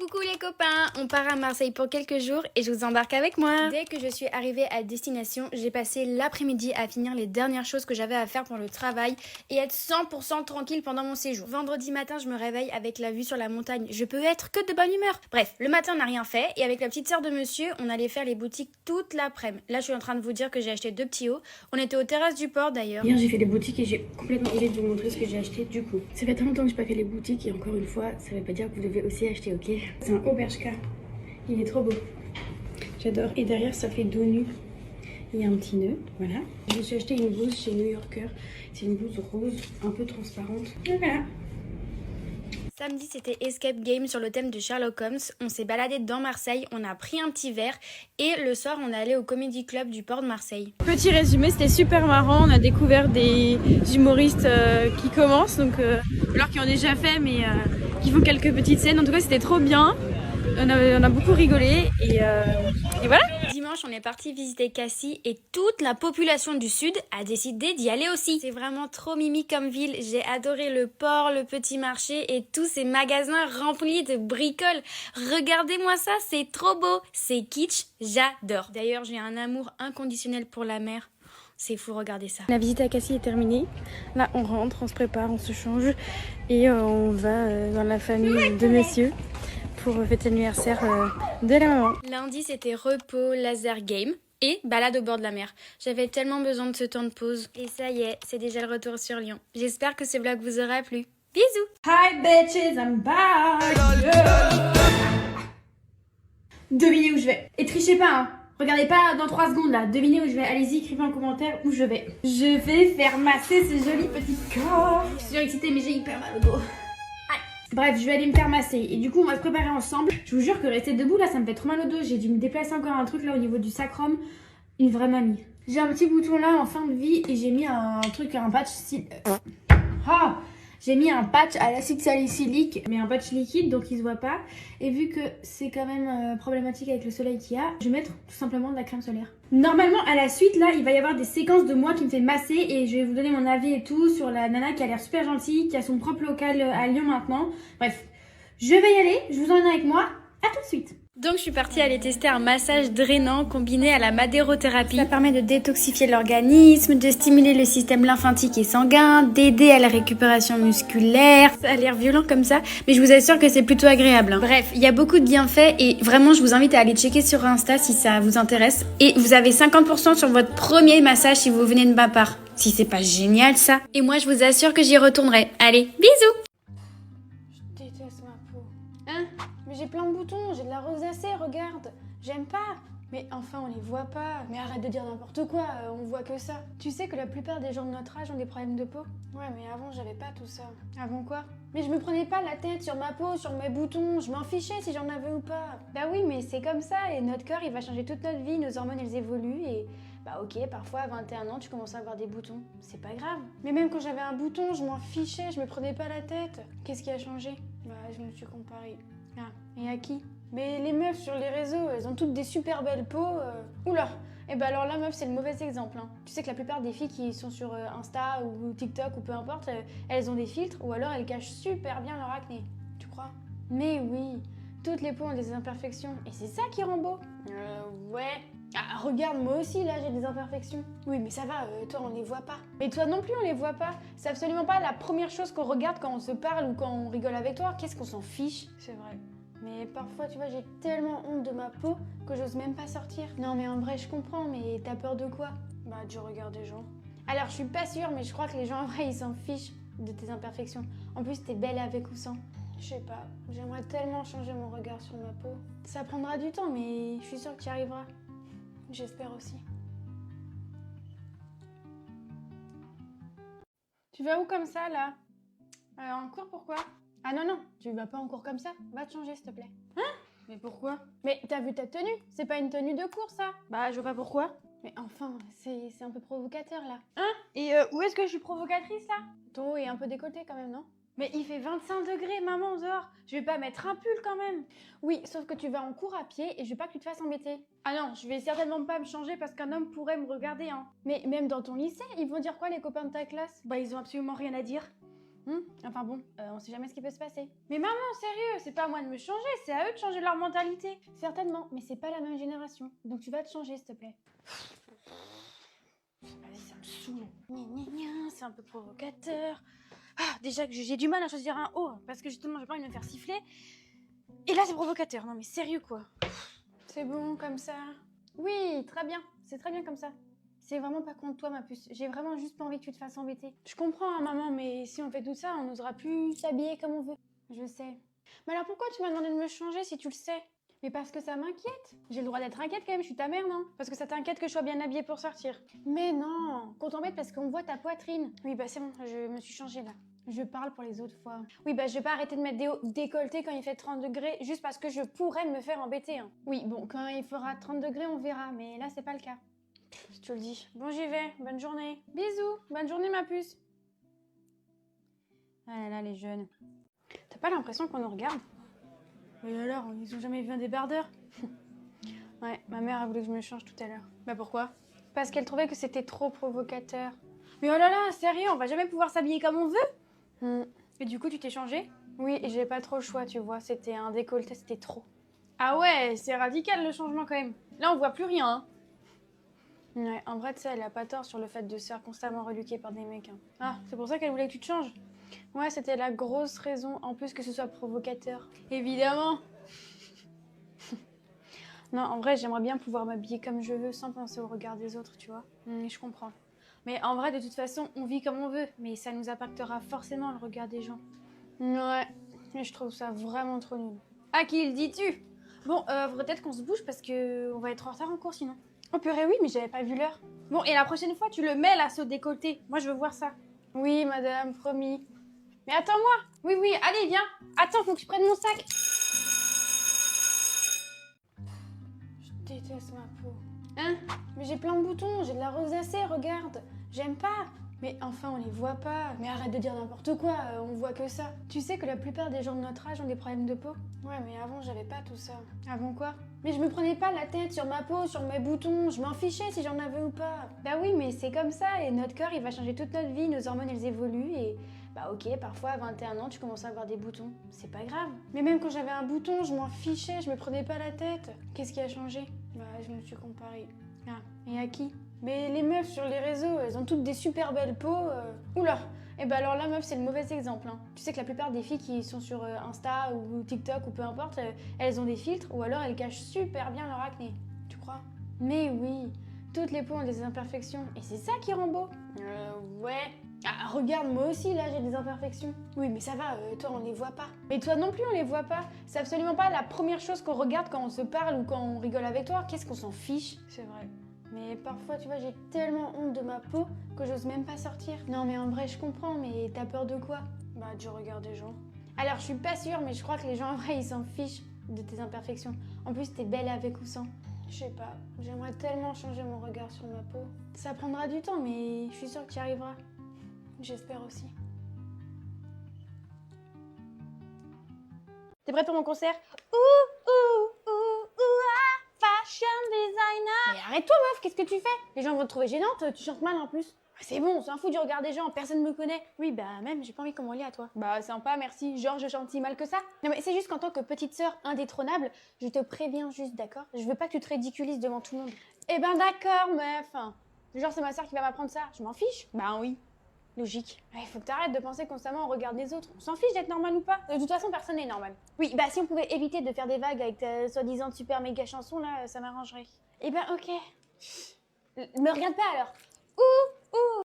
Coucou les copains, on part à Marseille pour quelques jours et je vous embarque avec moi. Dès que je suis arrivée à destination, j'ai passé l'après-midi à finir les dernières choses que j'avais à faire pour le travail et être 100% tranquille pendant mon séjour. Vendredi matin, je me réveille avec la vue sur la montagne. Je peux être que de bonne humeur. Bref, le matin, on n'a rien fait et avec la petite sœur de monsieur, on allait faire les boutiques toute l'après-midi. Là, je suis en train de vous dire que j'ai acheté 2 petits hauts. On était aux terrasses du port d'ailleurs. Hier, j'ai fait les boutiques et j'ai complètement oublié de vous montrer ce que j'ai acheté du coup. Ça fait très longtemps que j'ai pas fait les boutiques et encore une fois, ça veut pas dire que vous devez aussi acheter, ok? C'est un Auberge-K. Il est trop beau. J'adore. Et derrière, ça fait dos nu. Il y a un petit nœud, voilà. Je me suis acheté une blouse chez New Yorker. C'est une blouse rose, un peu transparente. Et voilà. Samedi, c'était Escape Game sur le thème de Sherlock Holmes. On s'est baladé dans Marseille, on a pris un petit verre et le soir, on est allé au Comedy Club du port de Marseille. Petit résumé, c'était super marrant. On a découvert des humoristes qui commencent, donc alors qui ont déjà fait, mais qui font quelques petites scènes. En tout cas, c'était trop bien. On a beaucoup rigolé et voilà. Dimanche, on est parti visiter Cassis et toute la population du sud a décidé d'y aller aussi. C'est vraiment trop mimi comme ville. J'ai adoré le port, le petit marché et tous ces magasins remplis de bricoles. Regardez-moi ça, c'est trop beau. C'est kitsch, j'adore. D'ailleurs, j'ai un amour inconditionnel pour la mer. C'est fou, regardez ça. La visite à Cassis est terminée. Là, on rentre, on se prépare, on se change et on va dans la famille de messieurs pour fêter l'anniversaire de la maman. Lundi, c'était repos, laser game et balade au bord de la mer. J'avais tellement besoin de ce temps de pause. Et ça y est, c'est déjà le retour sur Lyon. J'espère que ce vlog vous aura plu. Bisous! Hi bitches, I'm back! Yeah. Devinez où je vais. Et trichez pas, hein. Regardez pas dans 3 secondes là. Devinez où je vais. Allez-y, écrivez en commentaire où je vais. Je vais faire masser ce joli petit corps. Je suis surexcitée mais j'ai hyper mal au dos. Bref, je vais aller me faire masser et du coup on va se préparer ensemble. Je vous jure que rester debout là ça me fait trop mal au dos. J'ai dû me déplacer encore un truc là au niveau du sacrum. Une vraie mamie. J'ai un petit bouton là en fin de vie et j'ai mis un truc, un patch j'ai mis un patch à l'acide salicylique, mais un patch liquide donc il se voit pas. Et vu que c'est quand même problématique avec le soleil qu'il y a, je vais mettre tout simplement de la crème solaire. Normalement à la suite là il va y avoir des séquences de moi qui me fait masser et je vais vous donner mon avis et tout sur la nana qui a l'air super gentille, qui a son propre local à Lyon maintenant. Bref, je vais y aller, je vous emmène avec moi, à tout de suite. Donc je suis partie aller tester un massage drainant combiné à la madérothérapie. Ça permet de détoxifier l'organisme, de stimuler le système lymphatique et sanguin, d'aider à la récupération musculaire. Ça a l'air violent comme ça, mais je vous assure que c'est plutôt agréable, hein. Bref, il y a beaucoup de bienfaits et vraiment je vous invite à aller checker sur Insta si ça vous intéresse. Et vous avez 50% sur votre premier massage si vous venez de ma part. Si c'est pas génial ça. Et moi je vous assure que j'y retournerai. Allez, bisous! Je déteste ma peau. Hein? Mais j'ai plein de boutons, j'ai de la rosacée, regarde. J'aime pas. Mais enfin, on les voit pas. Mais arrête de dire n'importe quoi, on voit que ça. Tu sais que la plupart des gens de notre âge ont des problèmes de peau? Ouais, mais avant, j'avais pas tout ça. Avant quoi? Mais je me prenais pas la tête sur ma peau, sur mes boutons. Je m'en fichais si j'en avais ou pas. Bah oui, mais c'est comme ça. Et notre corps, il va changer toute notre vie. Nos hormones, elles évoluent. Et bah ok, parfois à 21 ans, tu commences à avoir des boutons. C'est pas grave. Mais même quand j'avais un bouton, je m'en fichais. Je me prenais pas la tête. Qu'est-ce qui a changé? Bah, je me suis comparée. Ah, et à qui? Mais les meufs sur les réseaux, elles ont toutes des super belles peaux. Oula! Et bah alors la meuf, c'est le mauvais exemple, hein. Tu sais que la plupart des filles qui sont sur Insta ou TikTok ou peu importe, elles ont des filtres ou alors elles cachent super bien leur acné. Tu crois? Mais oui, toutes les peaux ont des imperfections et c'est ça qui rend beau. Ouais. Ah, regarde, moi aussi là j'ai des imperfections. Oui, mais ça va, toi on les voit pas. Mais toi non plus on les voit pas. C'est absolument pas la première chose qu'on regarde quand on se parle ou quand on rigole avec toi. Qu'est-ce qu'on s'en fiche? C'est vrai. Mais parfois, tu vois, j'ai tellement honte de ma peau que j'ose même pas sortir. Non, mais en vrai, je comprends, mais t'as peur de quoi? Bah, du regard des gens. Alors, je suis pas sûre, mais je crois que les gens, en vrai, ils s'en fichent de tes imperfections. En plus, t'es belle avec ou sans. Je sais pas, j'aimerais tellement changer mon regard sur ma peau. Ça prendra du temps, mais je suis sûre que tu y arriveras. J'espère aussi. Tu vas où comme ça, là? En cours, pourquoi? Ah non, non, tu vas pas en cours comme ça. Va te changer, s'il te plaît. Hein? Mais pourquoi? Mais t'as vu ta tenue? C'est pas une tenue de cours, ça. Bah, je vois pas pourquoi. Mais enfin, c'est un peu provocateur, là. Hein? Et où est-ce que je suis provocatrice, là? Ton haut est un peu décolleté, quand même, non? Mais il fait 25 degrés, maman, dehors. Je vais pas mettre un pull, quand même. Oui, sauf que tu vas en cours à pied et je veux pas que tu te fasses embêter. Ah non, je vais certainement pas me changer parce qu'un homme pourrait me regarder, hein. Mais même dans ton lycée, ils vont dire quoi, les copains de ta classe? Bah, ils ont absolument rien à dire. Enfin bon, on sait jamais ce qui peut se passer. Mais maman, sérieux, c'est pas à moi de me changer, c'est à eux de changer leur mentalité. Certainement, mais c'est pas la même génération. Donc tu vas te changer, s'il te plaît. Vas-y, ça me saoule. C'est un peu provocateur. Déjà que j'ai du mal à choisir un haut, parce que justement, j'ai pas envie de me faire siffler. Et là, c'est provocateur. Non mais sérieux, quoi. C'est bon, comme ça. Oui, très bien. C'est très bien comme ça. C'est vraiment pas contre toi, ma puce. J'ai vraiment juste pas envie que tu te fasses embêter. Je comprends, hein, maman, mais si on fait tout ça, on n'osera plus s'habiller comme on veut. Je sais. Mais alors pourquoi tu m'as demandé de me changer si tu le sais? Mais parce que ça m'inquiète. J'ai le droit d'être inquiète quand même, je suis ta mère, non? Parce que ça t'inquiète que je sois bien habillée pour sortir. Mais non, qu'on t'embête parce qu'on voit ta poitrine. Oui, bah c'est bon, je me suis changée là. Je parle pour les autres fois. Oui, bah je vais pas arrêter de mettre des hauts décolletés quand il fait 30 degrés, juste parce que je pourrais me faire embêter. Hein. Oui, bon, quand il fera 30 degrés, on verra, mais là, c'est pas le cas. Je te le dis. Bon, j'y vais. Bonne journée. Bisous. Bonne journée, ma puce. Ah là là, les jeunes. T'as pas l'impression qu'on nous regarde? Et alors, ils ont jamais vu un débardeur? Ouais, ma mère a voulu que je me change tout à l'heure. Bah pourquoi? Parce qu'elle trouvait que c'était trop provocateur. Mais oh là là, sérieux, on va jamais pouvoir s'habiller comme on veut? Et du coup, tu t'es changée? Oui, et j'ai pas trop le choix, tu vois. C'était un décolleté, c'était trop. Ah ouais, c'est radical le changement quand même. Là, on voit plus rien, hein. Ouais, en vrai, tu sais, elle a pas tort sur le fait de se faire constamment reluquer par des mecs. Hein. Ah, c'est pour ça qu'elle voulait que tu te changes? Ouais, c'était la grosse raison, en plus que ce soit provocateur. Évidemment. Non, en vrai, j'aimerais bien pouvoir m'habiller comme je veux sans penser au regard des autres, tu vois. Je comprends. Mais en vrai, de toute façon, on vit comme on veut, mais ça nous impactera forcément le regard des gens. Ouais, mais je trouve ça vraiment trop nul. À qui le dis-tu? Bon, faudrait peut-être qu'on se bouge parce que on va être en retard en cours sinon. Oh purée, oui, mais j'avais pas vu l'heure. Bon, et la prochaine fois, tu le mets là, ce décolleté. Moi, je veux voir ça. Oui, madame, promis. Mais attends-moi. Oui, oui, allez, viens. Attends, faut que je prenne mon sac. Je déteste ma peau. Hein? Mais j'ai plein de boutons, j'ai de la rosacée, regarde. J'aime pas. Mais enfin, on les voit pas. Mais arrête de dire n'importe quoi, on voit que ça. Tu sais que la plupart des gens de notre âge ont des problèmes de peau? Ouais, mais avant, j'avais pas tout ça. Avant quoi? Mais je me prenais pas la tête sur ma peau, sur mes boutons. Je m'en fichais si j'en avais ou pas. Bah oui, mais c'est comme ça. Et notre corps, il va changer toute notre vie. Nos hormones, elles évoluent. Et bah ok, parfois, à 21 ans, tu commences à avoir des boutons. C'est pas grave. Mais même quand j'avais un bouton, je m'en fichais. Je me prenais pas la tête. Qu'est-ce qui a changé? Bah, je me suis comparée. Ah, et à qui? Mais les meufs sur les réseaux, elles ont toutes des super belles peaux. Oula! Et bah alors la meuf, c'est le mauvais exemple. Hein. Tu sais que la plupart des filles qui sont sur Insta ou TikTok ou peu importe, elles ont des filtres ou alors elles cachent super bien leur acné. Tu crois? Mais oui, toutes les peaux ont des imperfections et c'est ça qui rend beau. Ouais. Ah, regarde, moi aussi là j'ai des imperfections. Oui, mais ça va, toi on les voit pas. Mais toi non plus on les voit pas. C'est absolument pas la première chose qu'on regarde quand on se parle ou quand on rigole avec toi. Qu'est-ce qu'on s'en fiche? C'est vrai. Mais parfois, tu vois, j'ai tellement honte de ma peau que j'ose même pas sortir. Non, mais en vrai, je comprends, mais t'as peur de quoi? Bah, du regard des gens. Alors, je suis pas sûre, mais je crois que les gens, en vrai, ils s'en fichent de tes imperfections. En plus, t'es belle avec ou sans. Je sais pas, j'aimerais tellement changer mon regard sur ma peau. Ça prendra du temps, mais je suis sûre que tu y arriveras. J'espère aussi. T'es prête pour mon concert? Fashion designer. Mais arrête-toi meuf, qu'est-ce que tu fais? Les gens vont te trouver gênante, tu chantes mal en plus. C'est bon, on s'en fout du regard des gens, personne me connaît. Oui bah même, j'ai pas envie qu'on m'en lie à toi. Bah sympa, merci, genre je chante si mal que ça. Non mais c'est juste qu'en tant que petite sœur indétrônable, je te préviens juste, d'accord? Je veux pas que tu te ridiculises devant tout le monde. Eh ben d'accord meuf. Genre c'est ma sœur qui va m'apprendre ça, je m'en fiche? Bah oui. Logique. Il faut que t'arrêtes de penser constamment au regard des autres. On s'en fiche d'être normal ou pas. De toute façon, personne n'est normal. Oui, bah si on pouvait éviter de faire des vagues avec ta soi-disant super méga chanson, là, ça m'arrangerait. Eh ben ok. Me regarde pas alors. Ouh